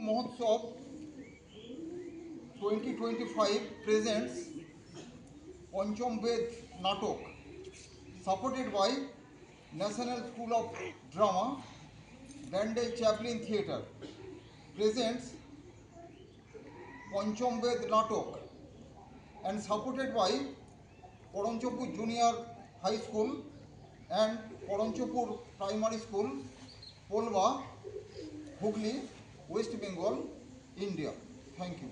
Mahotsav 2025 presents Pancham Ved Natok, supported by National School of Drama, Dandel Chaplin Theatre, presents Pancham Ved Natok and supported by Poronchopur Junior High School and Poronchopur Primary School, Polva, Hooghly, West Bengal, India. Thank you.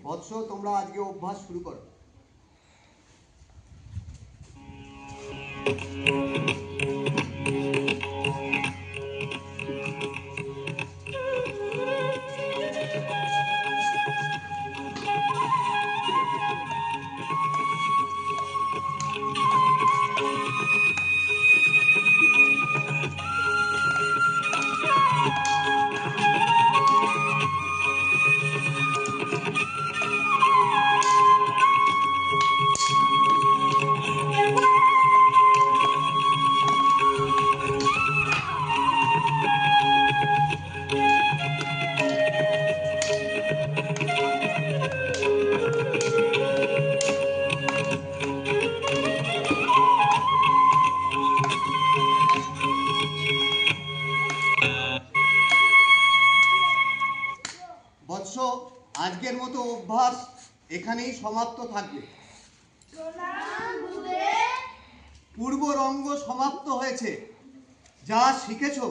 বৎস, তোমরা আজকে অভ্যাস শুরু করো। বৎস, আজকের মতো অভ্যাস এখানেই সমাপ্ত থাকবে। পূর্ব রঙ্গ সমাপ্ত হয়েছে। যা শিখেছো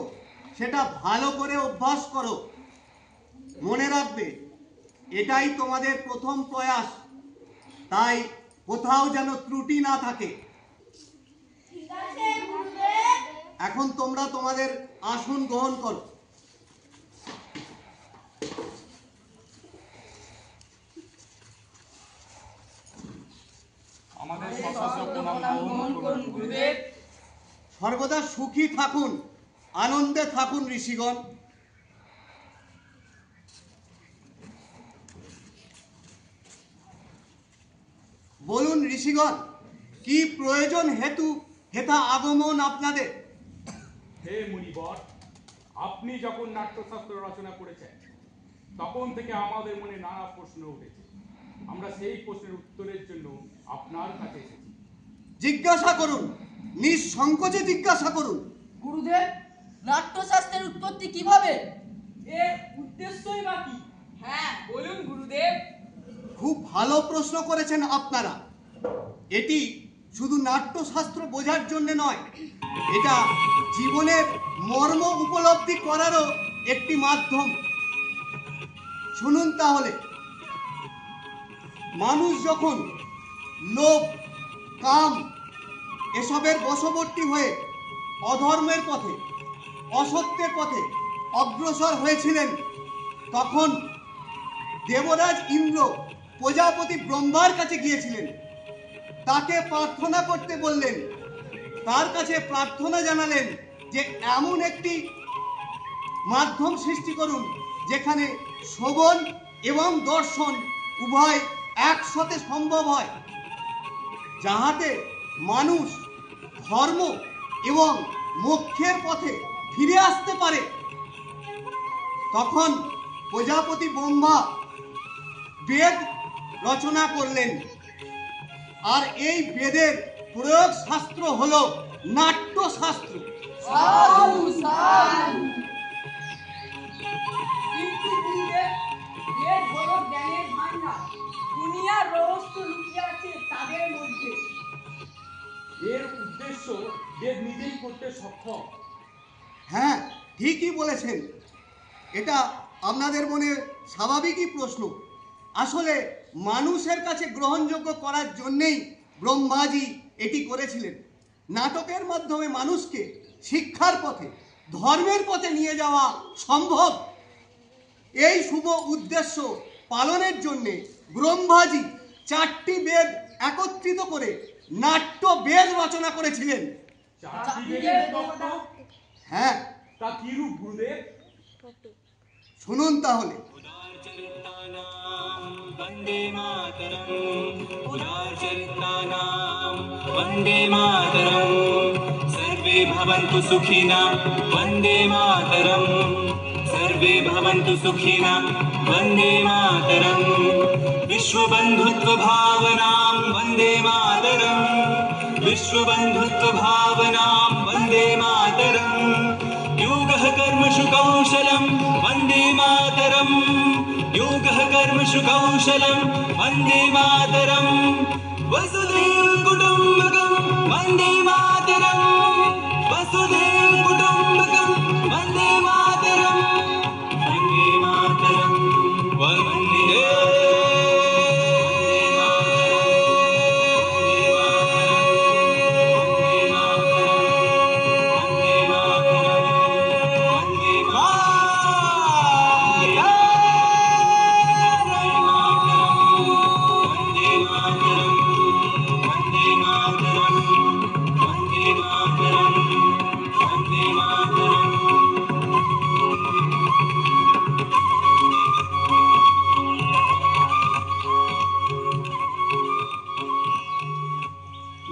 সেটা ভালো করে অভ্যাস করো। মনে রাখবে, এটাই তোমাদের প্রথম প্রয়াস, তাই কোথাও যেন ত্রুটি না থাকে। এখন তোমরা তোমাদের আসন গ্রহণ করো। সর্বদা সুখী থাকুন, আনন্দে থাকুন ঋষিগণ। বলুন ঋষিগণ, কি প্রয়োজন হেতা আগমন আপনাদের? হে মুনিবর, আপনি যখন নাট্যশাস্ত্র রচনা করেছেন তখন থেকে আমাদের মনে নানা প্রশ্ন উঠেছে। আমরা সেই প্রশ্নের উত্তরের জন্য আপনার কাছে এসেছি। জিজ্ঞাসা করুন, নিঃসংকোচে জিজ্ঞাসা করুন। গুরুদেব, নাট্যশাস্ত্রের উৎপত্তি কিভাবে? এর উদ্দেশ্যই বা কি? হ্যাঁ, বলুন গুরুদেব। খুব ভালো প্রশ্ন করেছেন আপনারা। এটি শুধু নাট্যশাস্ত্র বোঝার জন্য নয়, এটা জীবনের মর্ম উপলব্ধি করারও একটি মাধ্যম। শুনুন তাহলে, মানুষ যখন লোভ, কাম এসবের বশবর্তী হয়ে অধর্মের পথে, অসত্যের পথে অগ্রসর হয়েছিলেন, তখন দেবরাজ ইন্দ্র প্রজাপতি ব্রহ্মার কাছে গিয়েছিলেন। তাকে প্রার্থনা করতে বললেন। তার কাছে প্রার্থনা জানালেন যে এমন একটি মাধ্যম সৃষ্টি করুন যেখানে শ্রবণ এবং দর্শন উভয় একসাথে সম্ভব হয়, যাহাতে মানুষ ধর্ম এবং মোক্ষের পথে ফিরে আসতে পারে। তখন প্রজাপতি ব্রহ্মা বেদ রচনা করলেন, আর এই বেদের প্রয়োগ শাস্ত্র হলো নাট্যশাস্ত্র। কিন্তু গুরুদেব, বেদ হলো জ্ঞানের ভান্ডার। দুনিয়ার রহস্য লুকিয়ে আছে তাদের মধ্যে। বেদ নিজেই করতে সক্ষম। হ্যাঁ, ঠিকই বলেছেন। এটা আপনাদের মনে স্বাভাবিকই প্রশ্ন। আসলে মানুষের কাছে গ্রহণযোগ্য করার জন্যেই ব্রহ্মাজি এটি করেছিলেন। নাটকের মাধ্যমে মানুষকে শিক্ষার পথে, ধর্মের পথে নিয়ে যাওয়া সম্ভব। এই শুভ উদ্দেশ্য পালনের জন্যে ব্রহ্মাজি 4টি বেদ একত্রিত করে নাট্য বেদ রচনা করেছিলেন। চারটি বেদের তত্ত্ব? হ্যাঁ, তা কি রূপ গুরুদেব? শুনুন তাহলে। वन्दे मातरम् उदारचरितानां वन्दे मातरम् सर्वे भवन्तु सुखिनः वन्दे मातरम् सर्वे भवन्तु सुखिनः वन्दे मातरम् विश्वबन्धुत्वभावनां वन्दे मातरम् विश्वबन्धुत्वभावनां वन्दे मातरम् योगः कर्मसु कौशलं वन्दे मातरम् योगः कर्मसु कौशलं वन्दे मातरम् वसुधैव कुटुम्बकं वन्दे मातरम् वसुधैव कुटुम्बकं वन्दे मातरम् वन्दे मातरम् वन्दे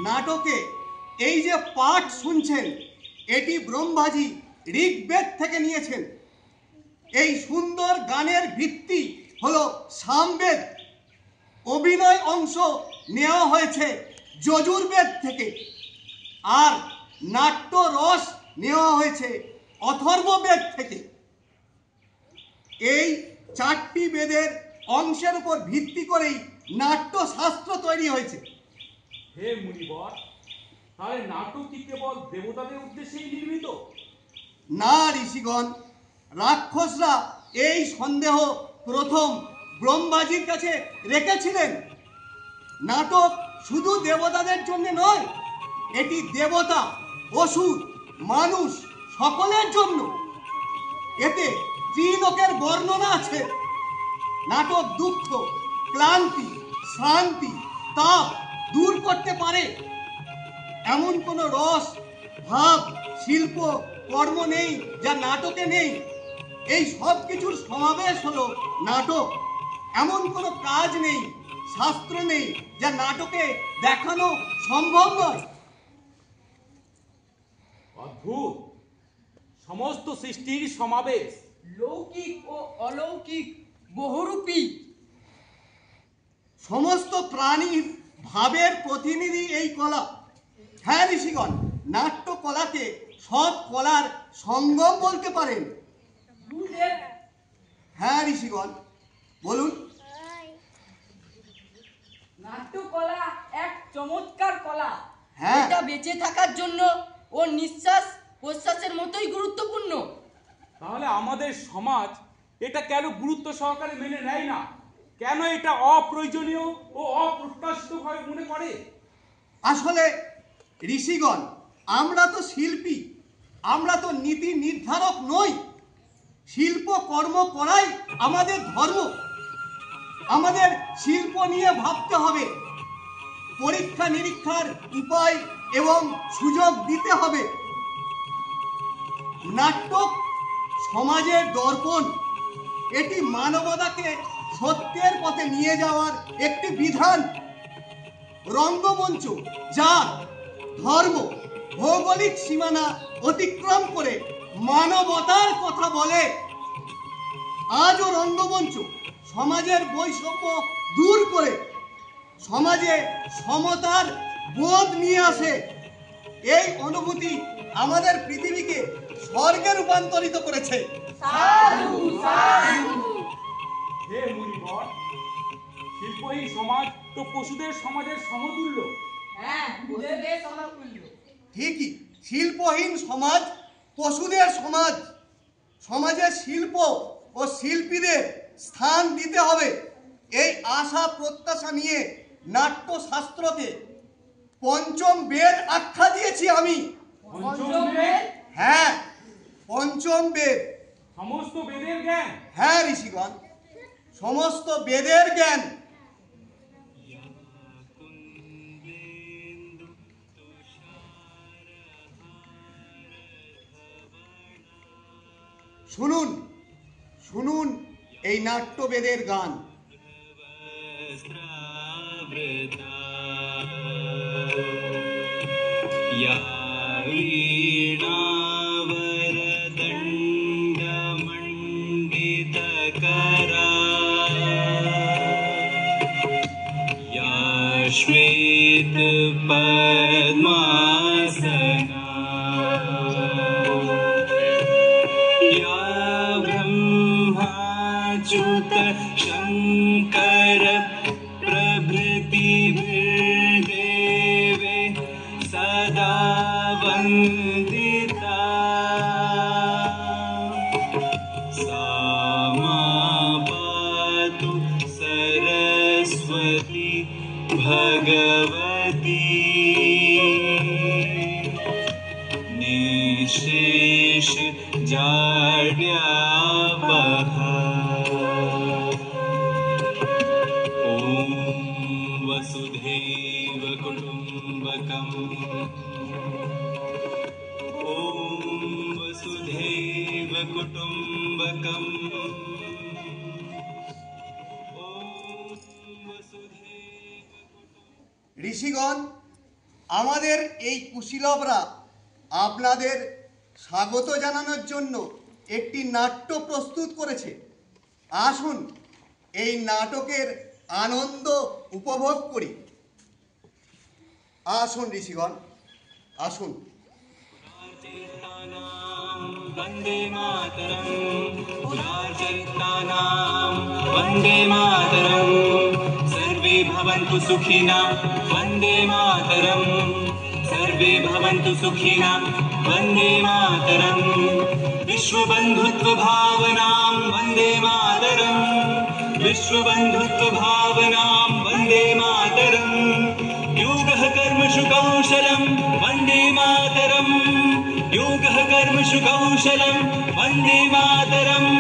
নাটকে এই যে পাঠ শুনছেন, এটি ব্রহ্মাজি ঋগ্বেদ থেকে নিয়েছেন। এই সুন্দর গানের ভিত্তি হলো সামবেদ। অভিনয় অংশ নেওয়া হয়েছে যজুর্বেদ থেকে, আর নাট্য রস নেওয়া হয়েছে অথর্ববেদ থেকে। এই 4টি বেদের অংশের উপর ভিত্তি করেই নাট্যশাস্ত্র তৈরি হয়েছে। হে মুনিবর, তাহলে নাটক কি কেবল দেবতাদের উদ্দেশ্যেই নির্মিত? না ঋষিগণ, রাক্ষসরা এই সন্দেহ প্রথম ব্রহ্মাজির কাছে রেখেছিলেন। নাটক শুধু দেবতাদের জন্য নয়, এটি দেবতা, অসুর, মানুষ সকলের জন্য। এতে ত্রিলোকের বর্ণনা আছে। নাটক দুঃখ, ক্লান্তি, শ্রান্তি, তাপ দূর করতে পারে। এমন কোনো রস, ভাব, শিল্প, কর্ম নেই যা নাটকে নেই। এই সব কিছুর সমাবেশ হলো নাটক। এমন কোনো কাজ নেই, শাস্ত্র নেই যা নাটকে দেখানো সম্ভব নয়। অদ্ভুত! সমস্ত সৃষ্টির সমাবেশ, লৌকিক ও অলৌকিক বহুরূপী। সমস্ত প্রাণীর ভাবের প্রতিনিধি এই কলা। হ্যাঁ ঋষিগণ, নাট্য কলাকে সব কলার সঙ্গম বলতে পারেন। গুরুদেব, হ্যাঁ ঋষিগণ, বলুন। নাট্যকলা এক চমৎকার কলা। হ্যাঁ। এটা বেঁচে থাকার জন্য ও নিঃশ্বাস প্রশ্বাসের মতোই গুরুত্বপূর্ণ। তাহলে আমাদের সমাজ এটা কেন গুরুত্ব সহকারে মেনে নেয় না? কেন এটা অপ্রয়োজনীয় ও অপ্রত্যাশিত ভাবে মনে করে? আসলে ঋষিগণ, আমরা তো শিল্পী, আমরা তো নীতি নির্ধারক নই। শিল্প কর্ম করাই আমাদের ধর্ম। আমাদের শিল্প নিয়ে ভাবতে হবে, পরীক্ষা নিরীক্ষার উপায় এবং সুযোগ দিতে হবে। নাটক সমাজের দর্পণ। এটি মানবতাকে সত্যের পথে নিয়ে যাওয়ার একটি বিধান। রঙ্গমঞ্চ যা ধর্ম, ভৌগোলিক সীমানা অতিক্রম করে মানবতার কথা বলে। আজও রঙ্গমঞ্চ সমাজের বৈষম্য দূর করে সমাজে সমতার বোধ নিয়ে আসে। এই অনুভূতি আমাদের পৃথিবীকে স্বর্গে রূপান্তরিত করেছে। হে মুনিবর, শিল্পহীন সমাজ তো পশুদের সমাজের সমতুল্য। হ্যাঁ, গুরুদেবের সমতুল্য। ঠিকই, শিল্পহীন সমাজ পশুদের সমাজ। সমাজে শিল্প ও শিল্পীদের স্থান দিতে হবে, এই আশা প্রত্যাশা নিয়ে নাট্যশাস্ত্রকে পঞ্চম বেদ আখ্যা দিয়েছি আমি। পঞ্চম বেদ? হ্যাঁ, পঞ্চম বেদ। সমস্ত বেদের জ্ঞান? হ্যাঁ ঋষিগণ, সমস্ত বেদের জ্ঞান। শুনুন শুনুন এই নাট্যবেদের গান। या वीणावरदण्डमण्डितकरा या श्वेतपद्मासना या ब्रह्माच्युत शङ्कर प्रभृतिभिर्देवे सदा वन्दिता सा मां पातु सरस्वती भगवती निःशेष जाड्यापहा। ॐ वसुधैव कुटुम्बकम् ॐ वसुधैव कुटुम्बकम् ॐ वसुधैव। ঋষিগণ, আমাদের এই কুশীলবরা আপনাদের স্বাগত জানানোর জন্য একটি নাট্য প্রস্তুত করেছে। আসুন এই নাটকের আনন্দ উপভোগ করি। আসুন ঋষিগণ, আসুন। वन्दे मातरम् पुराचरितानां वन्दे मातरम् सर्वे भवन्तु सुखिनः वन्दे मातरम् सर्वे भवन्तु सुखिनः वन्दे मातरम् विश्वबन्धुत्वभावनां वन्दे मातरम् विश्वबन्धुत्वभावनां वन्दे मातरम् योगः कर्मसु कौशलं वन्दे मातरम् योगः कर्मसु कौशलं वन्दे मातरम्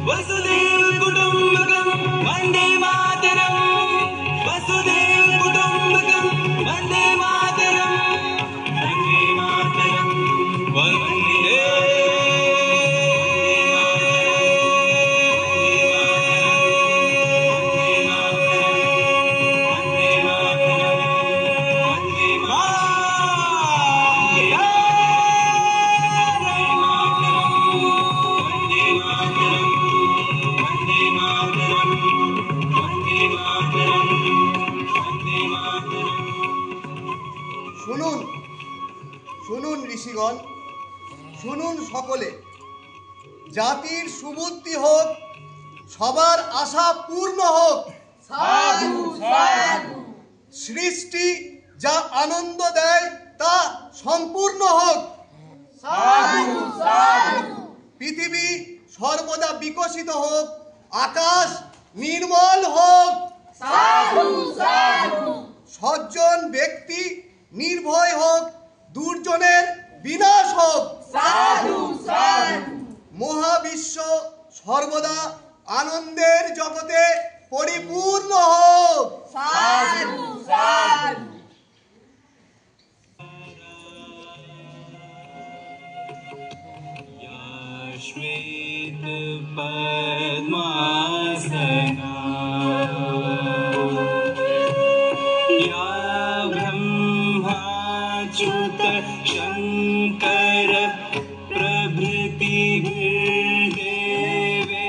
वसुधैव कुटुम्बकं वन्दे मातरम् वसुधैव कुटुम्बकं वन्दे मातरम् वन्दे मातरम् वन्दे শুনুন শুনুন ঋষিগণ, শুনুন সকলে। জাতির সুবুদ্ধি হোক, সবার আশা পূর্ণ হোক। সাধু সাধু। সৃষ্টি যা আনন্দ দেয় তা সম্পূর্ণ হোক। সাধু সাধু। পৃথিবী সর্বদা বিকশিত হোক, আকাশ নির্মল হোক। সাধু সাধু। সজ্জন ব্যক্তি নির্ভয় হোক, দুর্জনের বিনাশ হোক। সাধু সাধু। মহাবিশ্ব সর্বদা আনন্দের জগতে পরিপূর্ণ হোক। সাধু সাধু। या श्वेतपद्मासना या ब्रह्माच्युत शङ्कर प्रभृतिभिर्देवे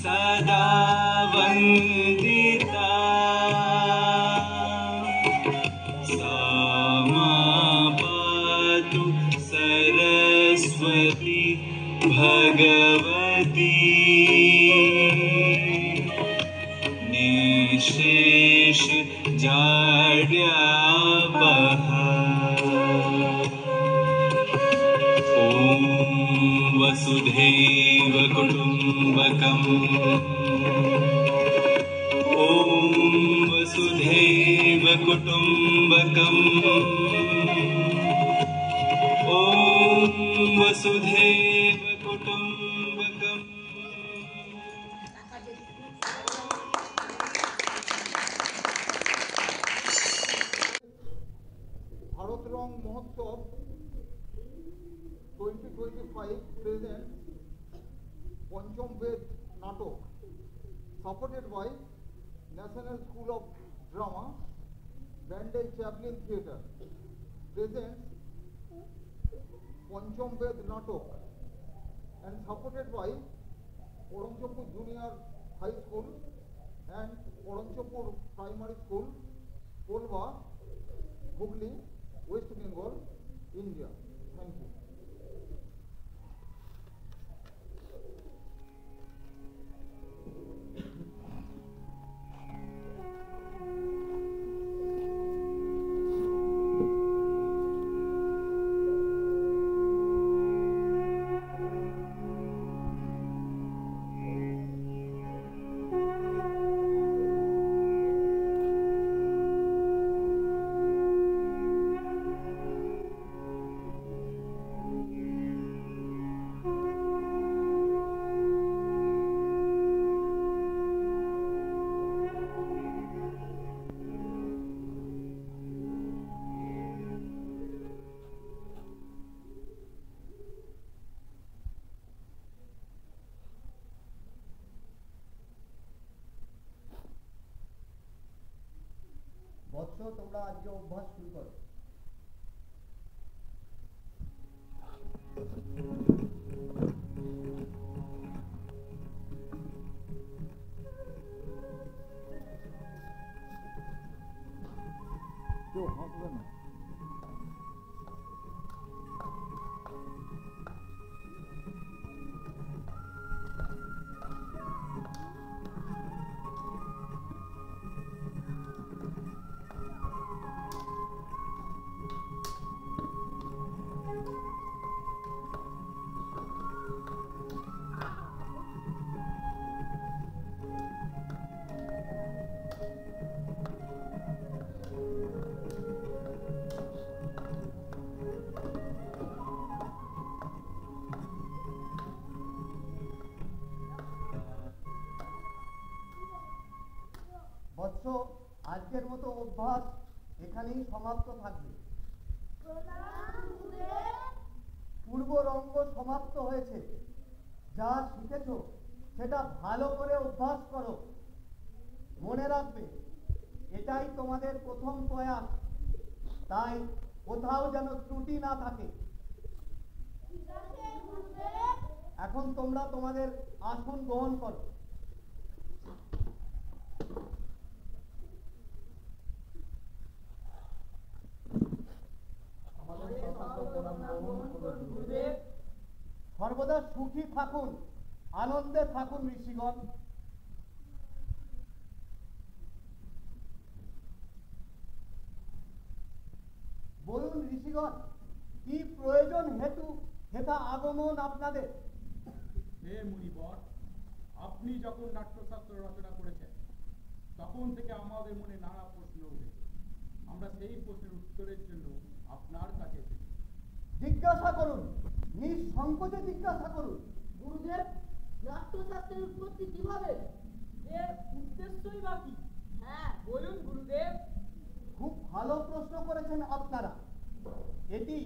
सदा वन्दिता सा मां पातु सरस्वती भगवती निःशेष जाड्यापहा। वसुधैव कुटुम्बकम् ॐ वसुधैव कुटुम्बकम् ॐ वसुधैव कुटुम्बकम्। ভারত রং মহোৎসব 2025 প্রেজেন্ট পঞ্চম বেদ নাটক supported by National School of Drama Bandel Chaplin theatre present Pancham Ved নাটক and supported by Poronchopur Junior High School and Poronchopur Primary School, Polva, Hooghly, West Bengal, India. Thank you. বৎস, তোমরা আজকে অভ্যাস শুরু করো। কেউ হাসবে না। বৎস, আজকের মতো অভ্যাস এখানেই সমাপ্ত থাকবে। পূর্ব রঙ্গ সমাপ্ত হয়েছে। যা শিখেছো সেটা ভালো করে অভ্যাস করো। মনে রাখবে, এটাই তোমাদের প্রথম প্রয়াস, তাই কোথাও যেন ত্রুটি না থাকে। এখন তোমরা তোমাদের আসন গ্রহণ করো। সর্বদা সুখী থাকুন, আনন্দে থাকুন ঋষিগণ। বলুন ঋষিগণ, কি প্রয়োজন হেতু হেথা আগমন আপনাদের? হে মুনিবর, আপনি যখন নাট্যশাস্ত্র রচনা করেছেন তখন থেকে আমাদের মনে নানা প্রশ্ন উঠেছে। আমরা সেই প্রশ্নের উত্তরের জন্য আপনার কাছে এসেছি। জিজ্ঞাসা করুন, নিঃসংকোচে জিজ্ঞাসা করুন। গুরুদেব, নাট্যশাস্ত্রের উৎপত্তি কিভাবে? এর উদ্দেশ্যই বা কি? হ্যাঁ, বলুন গুরুদেব। খুব ভালো প্রশ্ন করেছেন আপনারা। এটি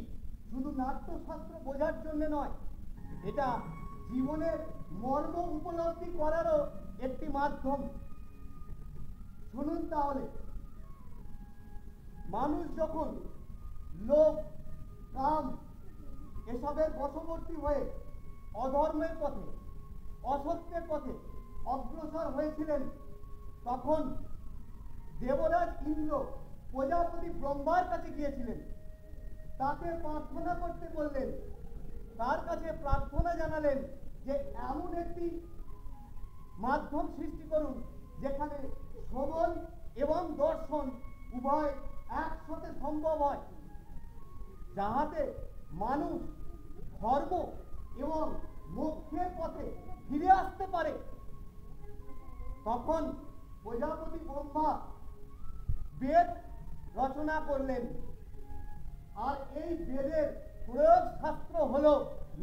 শুধু নাট্যশাস্ত্র বোঝার জন্য নয়, এটা জীবনের মর্ম উপলব্ধি করারও একটি মাধ্যম। শুনুন তাহলে, মানুষ যখন লোভ, কাম এসবের বশবর্তী হয়ে অধর্মের পথে, অসত্যের পথে অগ্রসর হয়েছিলেন, তখন দেবরাজ ইন্দ্র প্রজাপতি ব্রহ্মার কাছে গিয়েছিলেন। তাকে প্রার্থনা করতে বললেন। তার কাছে প্রার্থনা জানালেন যে এমন একটি মাধ্যম সৃষ্টি করুন যেখানে শ্রবণ এবং দর্শন উভয় একসাথে সম্ভব হয়, যাহাতে মানুষ ধর্ম এবং মোক্ষের পথে ফিরে আসতে পারে, তখন প্রজাপতি ব্রহ্মা বেদ রচনা করলেন। আর এই বেদের প্রয়োগ শাস্ত্র হলো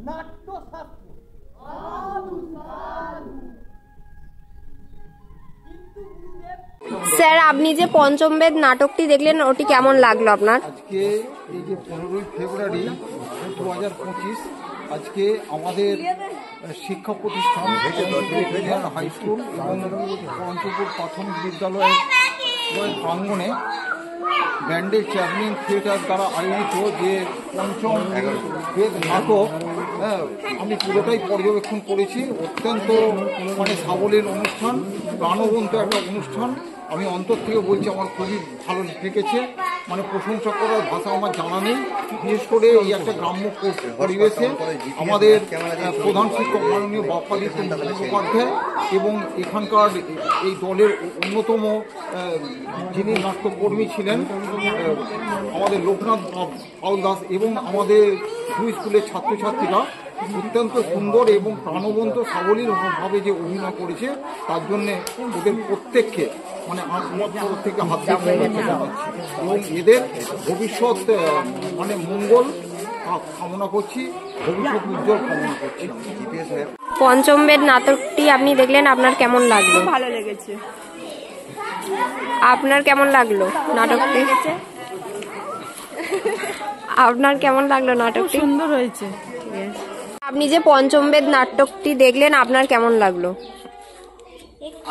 নাট্যশাস্ত্র। স্যার, আপনি যে পঞ্চম বেদ নাটকটি দেখলেন ওটি কেমন লাগলো আপনার? আজকে এই যে 15ই ফেব্রুয়ারি 2025, আজকে আমাদের শিক্ষা প্রতিষ্ঠান হাই স্কুল এবং পঞ্চপুর প্রাথমিক বিদ্যালয়ের প্রাঙ্গণে ব্যান্ডেল চ্যাভলিন থিয়েটার দ্বারা আয়োজিত যে পঞ্চম বেদ নাটক, আমি পুরোটাই পর্যবেক্ষণ করেছি। অত্যন্ত সাবলীল অনুষ্ঠান, প্রাণবন্ত একটা অনুষ্ঠান। আমি অন্তর থেকে বলছি, আমার খুবই ভালো লেগেছে। প্রশংসা করার ভাষা আমার জানা নেই। বিশেষ করে এই একটা গ্রাম্য পরিবেশে আমাদের প্রধান শিক্ষক মাননীয় বাপ্পাদিত্য মুখোপাধ্যায় এবং এখানকার এই দলের অন্যতম যিনি নাট্যকর্মী ছিলেন আমাদের লোকনাথ পাল দাস এবং আমাদের দুই স্কুলের ছাত্রছাত্রীরা অত্যন্ত সুন্দর এবং প্রাণবন্ত সাবলীলভাবে যে অভিনয় করেছে, তার জন্য ওদের প্রত্যেককে আমার তরফ থেকে হাত দিয়ে জানাচ্ছি এবং এদের ভবিষ্যৎ মঙ্গল কামনা করছি, ভবিষ্যৎ উজ্জ্বল কামনা করছি। পঞ্চম বেদ নাটকটি আপনি দেখলেন, আপনার কেমন লাগলো? ভালো লেগেছে। আপনার কেমন লাগলো নাটকটি? আপনার কেমন লাগলো নাটকটি? সুন্দর হয়েছে। আপনি যে পঞ্চম বেদ নাটকটি দেখলেন, আপনার কেমন লাগলো?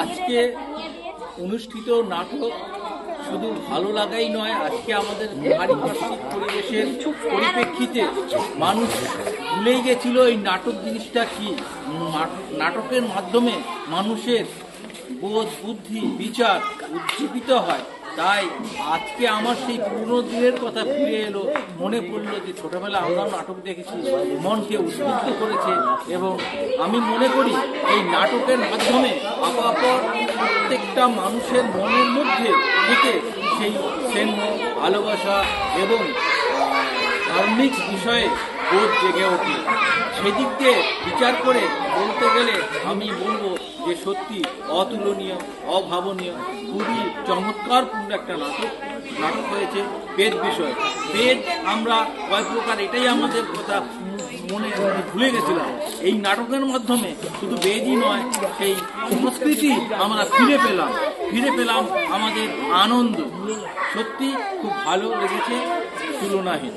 আজকে অনুষ্ঠিত নাটক শুধু ভালো লাগাই নয়, আজকে আমাদের পারিপার্শ্বিক পরিবেশের পরিপ্রেক্ষিতে মানুষ ভুলেই গেছিল এই নাটক জিনিসটা কি। নাটকের মাধ্যমে মানুষের বোধ, বুদ্ধি, বিচার উজ্জীবিত হয়। তাই আজকে আমার সেই পুরনো দিনের কথা ফিরে এলো, মনে পড়লো যে ছোটবেলা আমরাও নাটক দেখেছি, মনকে উদ্বুদ্ধ করেছে। এবং আমি মনে করি এই নাটকের মাধ্যমে আপাতত প্রত্যেকটা মানুষের মনের মধ্যে থেকে সেই স্নেহ, ভালোবাসা এবং ধার্মিক বিষয়ে বোধ জেগে ওঠে। সেদিক দিয়ে বিচার করে বলতে গেলে আমি বলবো যে সত্যি অতুলনীয়, অভাবনীয়, খুবই চমৎকারপূর্ণ একটা নাটক হয়েছে। বেদ বিষয়, বেদ আমরা কয় প্রকার, এটাই আমাদের কথা মনে ভুলে গেছিলাম। এই নাটকের মাধ্যমে শুধু বেদই নয়, সেই সংস্কৃতি আমরা ফিরে পেলাম আমাদের আনন্দ। সত্যি খুব ভালো লেগেছে, তুলনাহীন।